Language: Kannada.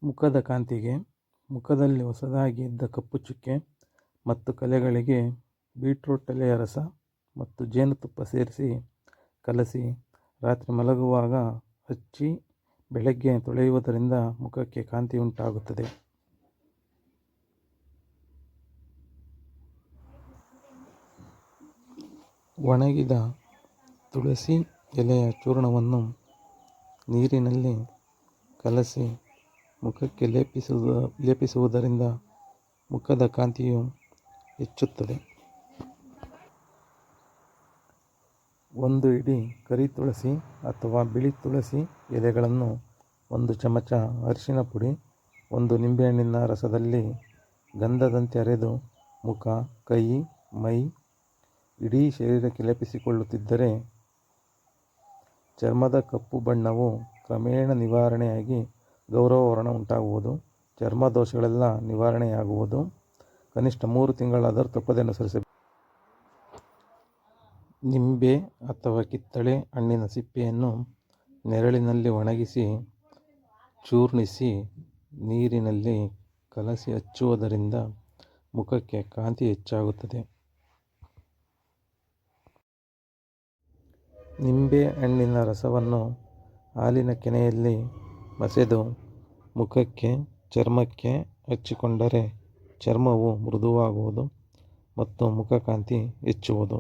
ಮುಖದ ಕಾಂತಿಗೆ, ಮುಖದಲ್ಲಿ ಹೊಸದಾಗಿ ಇದ್ದ ಕಪ್ಪು ಚುಕ್ಕೆ ಮತ್ತು ಕಲೆಗಳಿಗೆ ಬೀಟ್ರೂಟ್ ಎಲೆಯ ರಸ ಮತ್ತು ಜೇನುತುಪ್ಪ ಸೇರಿಸಿ ಕಲಸಿ ರಾತ್ರಿ ಮಲಗುವಾಗ ಹಚ್ಚಿ ಬೆಳಗ್ಗೆ ತೊಳೆಯುವುದರಿಂದ ಮುಖಕ್ಕೆ ಕಾಂತಿ ಉಂಟಾಗುತ್ತದೆ. ಒಣಗಿದ ತುಳಸಿ ಎಲೆಯ ಚೂರ್ಣವನ್ನು ನೀರಿನಲ್ಲಿ ಕಲಸಿ ಮುಖಕ್ಕೆ ಲೇಪಿಸುವುದರಿಂದ ಮುಖದ ಕಾಂತಿಯು ಹೆಚ್ಚುತ್ತದೆ. 1 ಇಡೀ ಕರಿ ತುಳಸಿ ಅಥವಾ ಬಿಳಿ ತುಳಸಿ ಎಲೆಗಳನ್ನು 1 ಚಮಚ ಅರಿಶಿನ ಪುಡಿ, 1 ನಿಂಬೆಹಣ್ಣಿನ ರಸದಲ್ಲಿ ಗಂಧದಂತೆ ಅರೆದು ಮುಖ, ಕೈ, ಮೈ, ಇಡೀ ಶರೀರಕ್ಕೆ ಲೇಪಿಸಿಕೊಳ್ಳುತ್ತಿದ್ದರೆ ಚರ್ಮದ ಕಪ್ಪು ಬಣ್ಣವು ಕ್ರಮೇಣ ನಿವಾರಣೆಯಾಗಿ ಗೌರವರ್ಣ ಉಂಟಾಗುವುದು. ಚರ್ಮ ದೋಷಗಳೆಲ್ಲ ನಿವಾರಣೆಯಾಗುವುದು. ಕನಿಷ್ಠ 3 ತಿಂಗಳಾದರೂ ತಪ್ಪದೆ ಅನುಸರಿಸಬೇಕು. ನಿಂಬೆ ಅಥವಾ ಕಿತ್ತಳೆ ಹಣ್ಣಿನ ಸಿಪ್ಪೆಯನ್ನು ನೆರಳಿನಲ್ಲಿ ಒಣಗಿಸಿ ಚೂರ್ಣಿಸಿ ನೀರಿನಲ್ಲಿ ಕಲಸಿ ಹಚ್ಚುವುದರಿಂದ ಮುಖಕ್ಕೆ ಕಾಂತಿ ಹೆಚ್ಚಾಗುತ್ತದೆ. ನಿಂಬೆ ಹಣ್ಣಿನ ರಸವನ್ನು ಹಾಲಿನ ಕೆನೆಯಲ್ಲಿ ಮಸೆದು ಮುಖಕ್ಕೆ, ಚರ್ಮಕ್ಕೆ ಹಚ್ಚಿಕೊಂಡರೆ ಚರ್ಮವು ಮೃದುವಾಗುವುದು ಮತ್ತು ಮುಖಕಾಂತಿ ಹೆಚ್ಚುವುದು.